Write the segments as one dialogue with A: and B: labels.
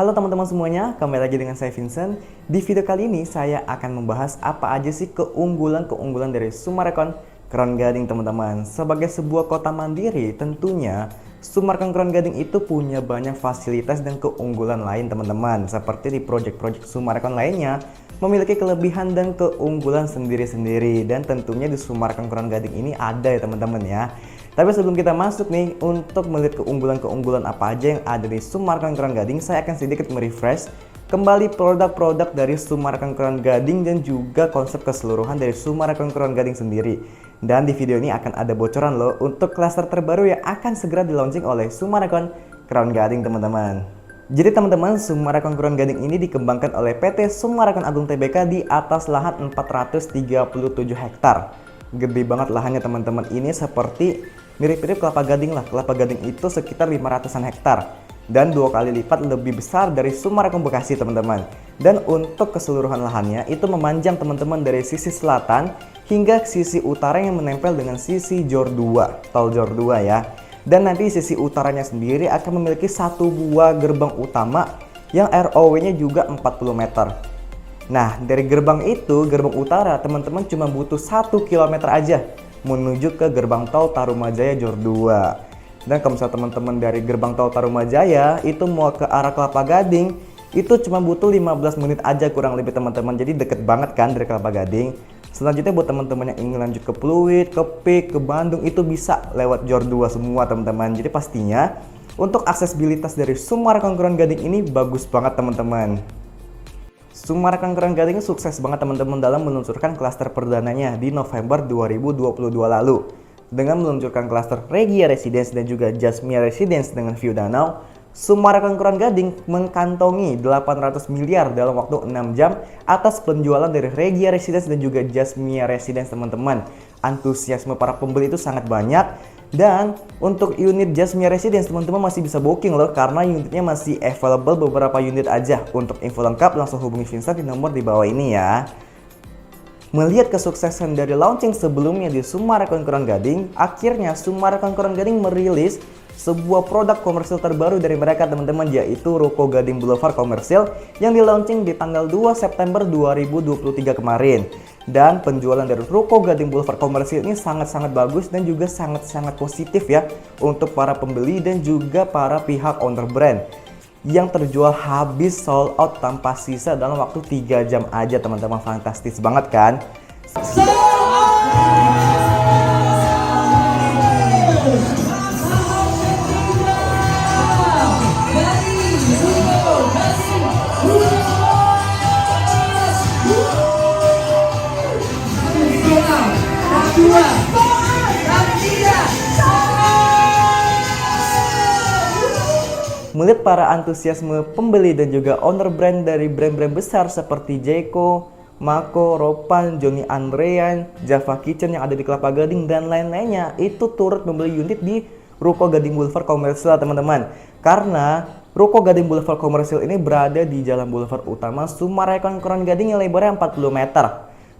A: Halo teman-teman semuanya, kembali lagi dengan saya Vincent. Di video kali ini saya akan membahas apa aja sih keunggulan-keunggulan dari Summarecon Crown Gading teman-teman. Sebagai sebuah kota mandiri, tentunya Summarecon Crown Gading itu punya banyak fasilitas dan keunggulan lain teman-teman. Seperti di project-project Summarecon lainnya, memiliki kelebihan dan keunggulan sendiri-sendiri. Dan tentunya di Summarecon Crown Gading ini ada ya teman-teman ya. Tapi sebelum kita masuk nih, untuk melihat keunggulan-keunggulan apa aja yang ada di Summarecon Crown Gading, saya akan sedikit merefresh kembali produk-produk dari Summarecon Crown Gading dan juga konsep keseluruhan dari Summarecon Crown Gading sendiri. Dan di video ini akan ada bocoran loh untuk klaster terbaru yang akan segera di-launching oleh Summarecon Crown Gading teman-teman. Jadi teman-teman, Summarecon Crown Gading ini dikembangkan oleh PT Summarecon Agung Tbk di atas lahan 437 hektar. Gede banget lahannya teman-teman, ini seperti mirip-mirip Kelapa Gading lah. Kelapa Gading itu sekitar 500-an hektar dan 2 kali lipat lebih besar dari Summarecon Bekasi teman-teman. Dan untuk keseluruhan lahannya itu memanjang teman-teman dari sisi selatan hingga sisi utara yang menempel dengan sisi Jor 2, tol Jor 2 ya. Dan nanti sisi utaranya sendiri akan memiliki satu buah gerbang utama yang ROW-nya juga 40 meter. Nah, dari gerbang itu, gerbang utara, teman-teman cuma butuh 1 km aja menuju ke gerbang tol Tarumajaya Jor 2. Dan kalau misalnya teman-teman dari gerbang tol Tarumajaya itu mau ke arah Kelapa Gading, itu cuma butuh 15 menit aja kurang lebih teman-teman. Jadi deket banget kan dari Kelapa Gading. Selanjutnya buat teman-teman yang ingin lanjut ke Pluit, ke Pik, ke Bandung, itu bisa lewat Jor 2 semua teman-teman. Jadi pastinya untuk aksesibilitas dari Summarecon Crown Gading ini bagus banget teman-teman. Summarecon Crown Gading sukses banget teman-teman dalam meluncurkan klaster perdananya di November 2022 lalu. Dengan meluncurkan klaster Regia Residence dan juga Jasmia Residence dengan view danau, Summarecon Crown Gading mengkantongi 800 miliar dalam waktu 6 jam atas penjualan dari Regia Residence dan juga Jasmia Residence teman-teman. Antusiasme para pembeli itu sangat banyak. Dan untuk unit Jasmia Residence teman-teman masih bisa booking loh, karena unitnya masih available beberapa unit aja. Untuk info lengkap langsung hubungi Vincent di nomor di bawah ini ya. Melihat kesuksesan dari launching sebelumnya di Summarecon Crown Gading, akhirnya Summarecon Crown Gading merilis sebuah produk komersil terbaru dari mereka teman-teman, yaitu Ruko Gading Boulevard Komersil yang di-launching di tanggal 2 September 2023 kemarin. Dan penjualan dari Ruko Gading Boulevard Komersil ini sangat-sangat bagus dan juga sangat-sangat positif ya untuk para pembeli dan juga para pihak owner brand, yang terjual habis sold out tanpa sisa dalam waktu 3 jam aja teman-teman. Fantastis banget kan? Melihat para antusiasme pembeli dan juga owner brand dari brand-brand besar seperti Jeko, Mako, Ropan, Johnny Andrean, Java Kitchen yang ada di Kelapa Gading dan lain-lainnya itu turut membeli unit di Ruko Gading Boulevard Komersil teman-teman. Karena Ruko Gading Boulevard Komersil ini berada di jalan boulevard utama Summarecon Crown Gading yang lebarnya 40 meter.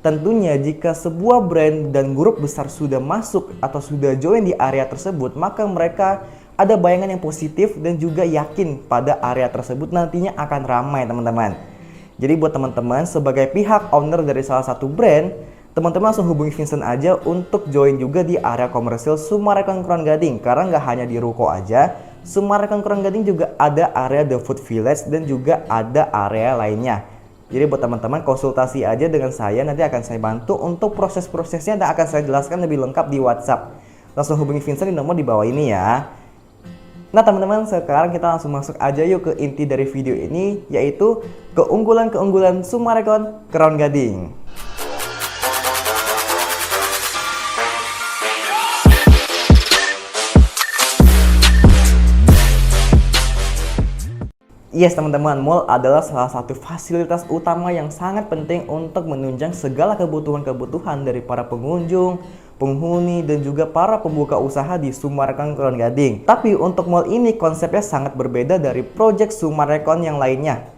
A: Tentunya jika sebuah brand dan grup besar sudah masuk atau sudah join di area tersebut, maka mereka ada bayangan yang positif dan juga yakin pada area tersebut nantinya akan ramai teman-teman. Jadi buat teman-teman sebagai pihak owner dari salah satu brand, teman-teman langsung hubungi Vincent aja untuk join juga di area komersil Summarecon Crown Gading. Karena nggak hanya di Ruko aja, Summarecon Crown Gading juga ada area The Food Village dan juga ada area lainnya. Jadi buat teman-teman konsultasi aja dengan saya, nanti akan saya bantu untuk proses-prosesnya dan akan saya jelaskan lebih lengkap di WhatsApp. Langsung hubungi Vincent di nomor di bawah ini ya. Nah teman-teman, sekarang kita langsung masuk aja yuk ke inti dari video ini, yaitu keunggulan-keunggulan Summarecon Crown Gading. Yes teman-teman, mall adalah salah satu fasilitas utama yang sangat penting untuk menunjang segala kebutuhan-kebutuhan dari para pengunjung, penghuni, dan juga para pembuka usaha di Summarecon Crown Gading. Tapi untuk mall ini konsepnya sangat berbeda dari project Summarecon yang lainnya.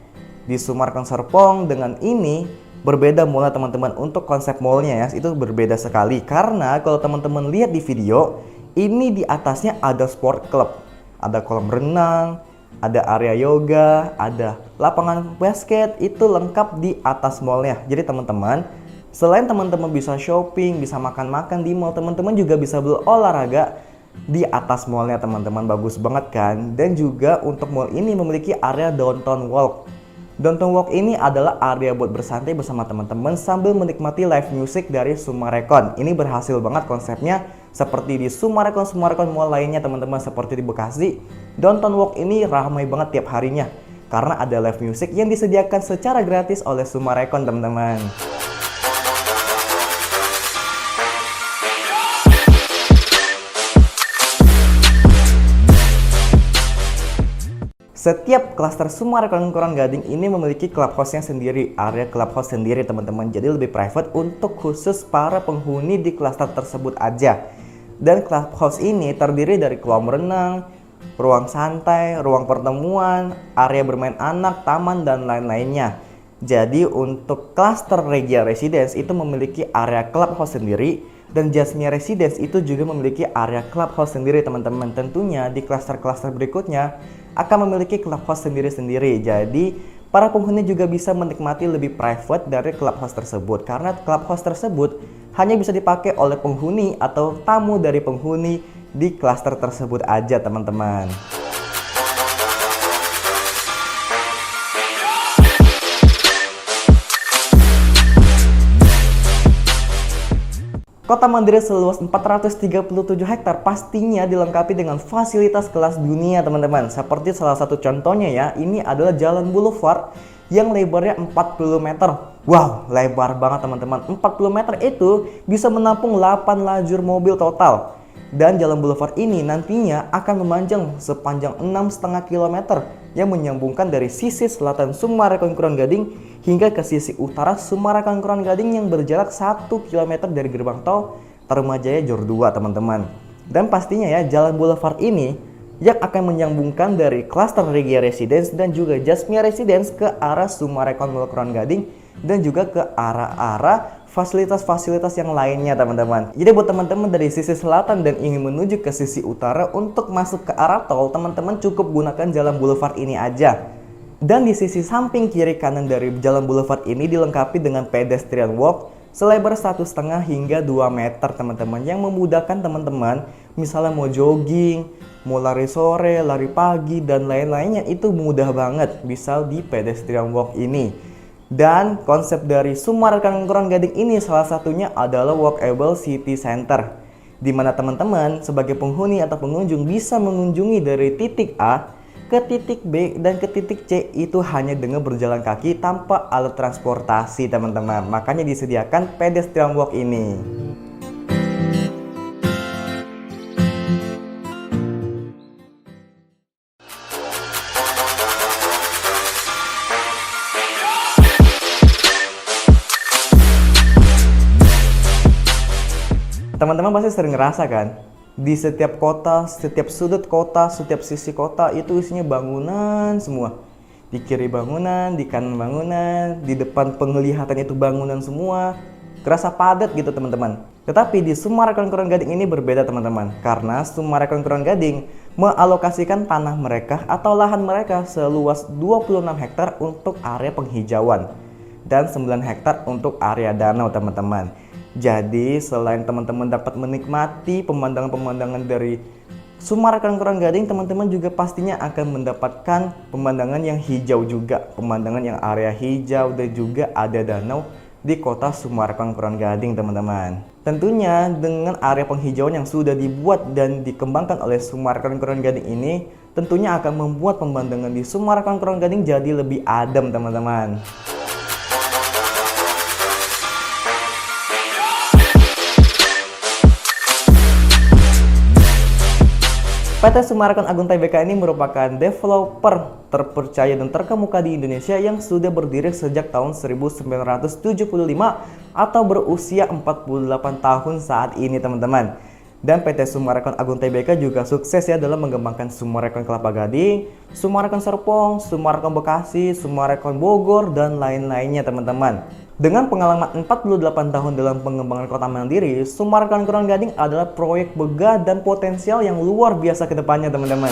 A: Di Summarecon Serpong dengan ini berbeda mallnya teman-teman. Untuk konsep mallnya ya, itu berbeda sekali. Karena kalau teman-teman lihat di video, ini di atasnya ada sport club, ada kolam renang, ada area yoga, ada lapangan basket, itu lengkap di atas mallnya. Jadi teman-teman, selain teman-teman bisa shopping, bisa makan-makan di mall, teman-teman juga bisa berolahraga di atas mallnya teman-teman. Bagus banget kan? Dan juga untuk mall ini memiliki area downtown walk. Downtown walk ini adalah area buat bersantai bersama teman-teman sambil menikmati live music dari Summarecon. Ini berhasil banget konsepnya, seperti di Summarecon mall lainnya teman-teman, seperti di Bekasi. Downtown walk ini ramai banget tiap harinya karena ada live music yang disediakan secara gratis oleh Summarecon teman-teman. Setiap klaster Summarecon Kelurahan Gading ini memiliki clubhouse-nya sendiri, area clubhouse sendiri teman-teman. Jadi lebih private untuk khusus para penghuni di klaster tersebut aja. Dan clubhouse ini terdiri dari kolam renang, ruang santai, ruang pertemuan, area bermain anak, taman, dan lain-lainnya. Jadi untuk klaster Regia Residence itu memiliki area clubhouse sendiri, dan Jasmia Residence itu juga memiliki area clubhouse sendiri teman-teman. Tentunya di klaster-klaster berikutnya akan memiliki clubhouse sendiri-sendiri. Jadi para penghuni juga bisa menikmati lebih private dari clubhouse tersebut, karena clubhouse tersebut hanya bisa dipakai oleh penghuni atau tamu dari penghuni di klaster tersebut aja teman-teman. Kota Mandiri seluas 437 hektar pastinya dilengkapi dengan fasilitas kelas dunia teman-teman. Seperti salah satu contohnya ya, ini adalah Jalan Boulevard yang lebarnya 40 meter. Wow, lebar banget teman-teman. 40 meter itu bisa menampung 8 lajur mobil total. Dan Jalan Boulevard ini nantinya akan memanjang sepanjang 6,5 km yang menyambungkan dari sisi selatan Summarecon Kelurahan Gading hingga ke sisi utara Summarecon Kelurahan Gading yang berjarak 1 km dari gerbang tol Tarumajaya Jor 2 teman-teman. Dan pastinya ya, Jalan Boulevard ini yang akan menyambungkan dari klaster Regia Residence dan juga Jasmia Residence ke arah Summarecon Kelurahan Gading dan juga ke arah-arah fasilitas-fasilitas yang lainnya teman-teman. Jadi buat teman-teman dari sisi selatan dan ingin menuju ke sisi utara untuk masuk ke arah tol, teman-teman cukup gunakan Jalan Boulevard ini aja. Dan di sisi samping kiri kanan dari Jalan Boulevard ini dilengkapi dengan pedestrian walk selebar 1,5 hingga 2 meter teman-teman, yang memudahkan teman-teman misalnya mau jogging, mau lari sore, lari pagi, dan lain-lainnya itu mudah banget bisa di pedestrian walk ini. Dan konsep dari Summarecon Kelurahan Gading ini salah satunya adalah walkable city center, di mana teman-teman sebagai penghuni atau pengunjung bisa mengunjungi dari titik A ke titik B dan ke titik C itu hanya dengan berjalan kaki tanpa alat transportasi teman-teman. Makanya disediakan pedestrian walk ini. Teman-teman pasti sering ngerasa kan, di setiap kota, setiap sudut kota, setiap sisi kota itu isinya bangunan semua. Di kiri bangunan, di kanan bangunan, di depan penglihatan itu bangunan semua. Kerasa padat gitu teman-teman. Tetapi di Summarecon Kelurahan Gading ini berbeda teman-teman, karena Summarecon Kelurahan Gading mengalokasikan tanah mereka atau lahan mereka seluas 26 hektar untuk area penghijauan dan 9 hektar untuk area danau teman-teman. Jadi selain teman-teman dapat menikmati pemandangan-pemandangan dari Summarecon Kelurahan Gading, teman-teman juga pastinya akan mendapatkan pemandangan yang hijau juga, pemandangan yang area hijau dan juga ada danau di kota Summarecon Kelurahan Gading teman-teman. Tentunya dengan area penghijauan yang sudah dibuat dan dikembangkan oleh Summarecon Kelurahan Gading ini tentunya akan membuat pemandangan di Summarecon Kelurahan Gading jadi lebih adem teman-teman. PT Summarecon Agung Tbk ini merupakan developer terpercaya dan terkemuka di Indonesia yang sudah berdiri sejak tahun 1975 atau berusia 48 tahun saat ini teman-teman. Dan PT Summarecon Agung Tbk juga sukses ya dalam mengembangkan Summarecon Kelapa Gading, Summarecon Serpong, Summarecon Bekasi, Summarecon Bogor, dan lain-lainnya teman-teman. Dengan pengalaman 48 tahun dalam pengembangan kota mandiri, Summarecon Kelurahan Gading adalah proyek megah dan potensial yang luar biasa ke depannya teman-teman.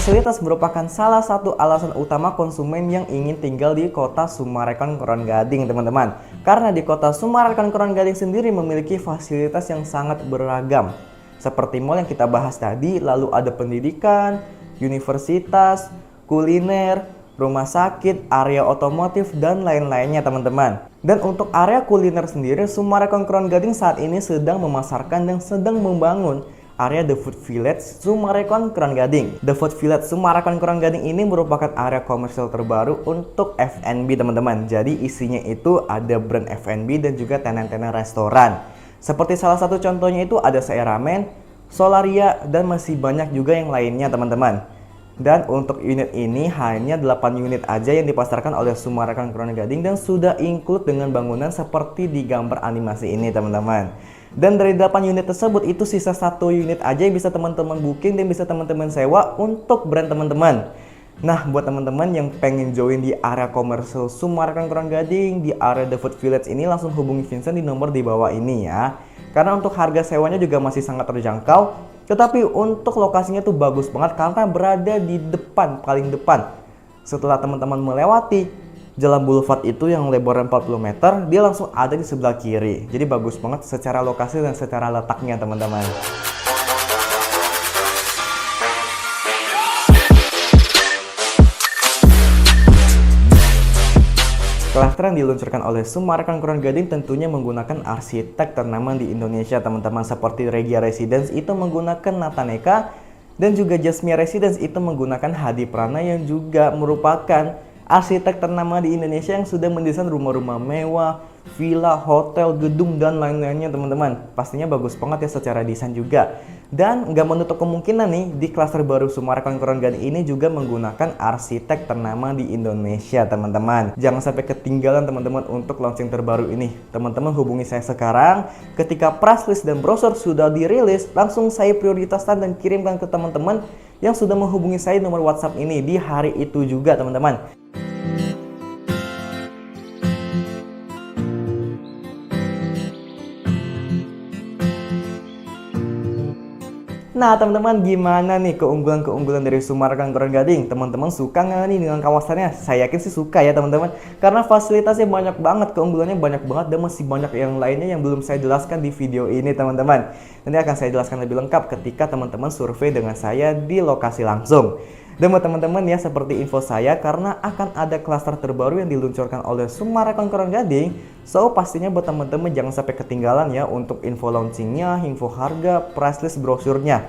A: Fasilitas merupakan salah satu alasan utama konsumen yang ingin tinggal di kota Summarecon Kron Gading, teman-teman. Karena di kota Summarecon Kron Gading sendiri memiliki fasilitas yang sangat beragam. Seperti mall yang kita bahas tadi, lalu ada pendidikan, universitas, kuliner, rumah sakit, area otomotif, dan lain-lainnya, teman-teman. Dan untuk area kuliner sendiri, Summarecon Kron Gading saat ini sedang memasarkan dan sedang membangun area The Food Village Summarecon Kron Gading. The Food Village Summarecon Kron Gading ini merupakan area komersial terbaru untuk F&B, teman-teman. Jadi isinya itu ada brand F&B dan juga tenan-tenan restoran. Seperti salah satu contohnya itu ada Saya Ramen, Solaria, dan masih banyak juga yang lainnya, teman-teman. Dan untuk unit ini hanya 8 unit aja yang dipasarkan oleh Summarecon Kron Gading dan sudah include dengan bangunan seperti di gambar animasi ini, teman-teman. Dan dari 8 unit tersebut itu sisa 1 unit aja yang bisa teman-teman booking dan bisa teman-teman sewa untuk brand teman-teman. Nah, buat teman-teman yang pengen join di area komersial Summarecon Kron Gading di area The Food Village ini, langsung hubungi Vincent di nomor di bawah ini ya. Karena untuk harga sewanya juga masih sangat terjangkau, tetapi untuk lokasinya tuh bagus banget karena berada di depan, paling depan. Setelah teman-teman melewati Jalan Boulevard itu yang lebarnya 40 meter, dia langsung ada di sebelah kiri. Jadi bagus banget secara lokasi dan secara letaknya, teman-teman. Klaster yang diluncurkan oleh Summarecon Kron Gading tentunya menggunakan arsitek ternama di Indonesia, teman-teman. Seperti Regia Residence itu menggunakan Nataneka, dan juga Jasmia Residence itu menggunakan Hadi Prana yang juga merupakan arsitek ternama di Indonesia yang sudah mendesain rumah-rumah mewah, villa, hotel, gedung, dan lain-lainnya, teman-teman. Pastinya bagus banget ya secara desain juga. Dan nggak menutup kemungkinan nih, di klaster baru Summarecon Kron Gading ini juga menggunakan arsitek ternama di Indonesia, teman-teman. Jangan sampai ketinggalan, teman-teman, untuk launching terbaru ini. Teman-teman hubungi saya sekarang. Ketika price list dan brosur sudah dirilis, langsung saya prioritaskan dan kirimkan ke teman-teman yang sudah menghubungi saya nomor WhatsApp ini di hari itu juga, teman-teman. Nah, teman-teman, gimana nih keunggulan-keunggulan dari Summarecon Kron Gading? Teman-teman suka nggak nih dengan kawasannya? Saya yakin sih suka ya, teman-teman. Karena fasilitasnya banyak banget, keunggulannya banyak banget, dan masih banyak yang lainnya yang belum saya jelaskan di video ini, teman-teman. Nanti akan saya jelaskan lebih lengkap ketika teman-teman survei dengan saya di lokasi langsung. Dan buat teman-teman ya, seperti info saya, karena akan ada klaster terbaru yang diluncurkan oleh Summarecon Kron Gading, so pastinya buat teman-teman jangan sampai ketinggalan ya untuk info launchingnya, info harga, price list, brosurnya.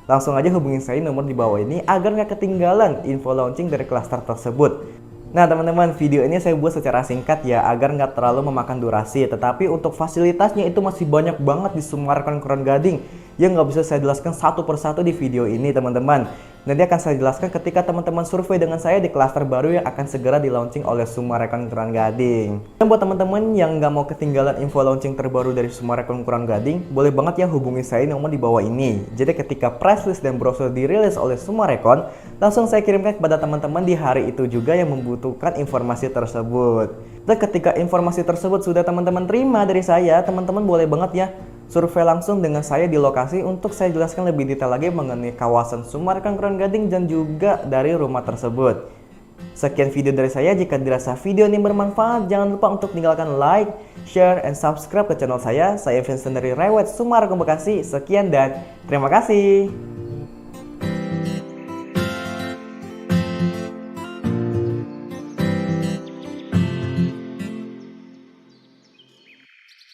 A: Langsung aja hubungin saya nomor di bawah ini agar nggak ketinggalan info launching dari klaster tersebut. Nah, teman-teman, video ini saya buat secara singkat ya agar nggak terlalu memakan durasi. Tetapi untuk fasilitasnya itu masih banyak banget di Summarecon Kron Gading yang nggak bisa saya jelaskan satu persatu di video ini, teman-teman. Nanti akan saya jelaskan ketika teman-teman survei dengan saya di klaster baru yang akan segera di launching oleh Summarecon Kron Gading. Dan buat teman-teman yang nggak mau ketinggalan info launching terbaru dari Summarecon Kron Gading, boleh banget ya hubungi saya nomor di bawah ini. Jadi ketika price list dan brosur dirilis oleh Summarecon, langsung saya kirimkan kepada teman-teman di hari itu juga yang membutuhkan informasi tersebut. Dan ketika informasi tersebut sudah teman-teman terima dari saya, teman-teman boleh banget ya survei langsung dengan saya di lokasi untuk saya jelaskan lebih detail lagi mengenai kawasan Summarecon Kron Gading dan juga dari rumah tersebut. Sekian video dari saya. Jika dirasa video ini bermanfaat, jangan lupa untuk tinggalkan like, share, and subscribe ke channel saya. Saya Vincent dari Rewet Summarecon Bekasi. Sekian dan terima kasih.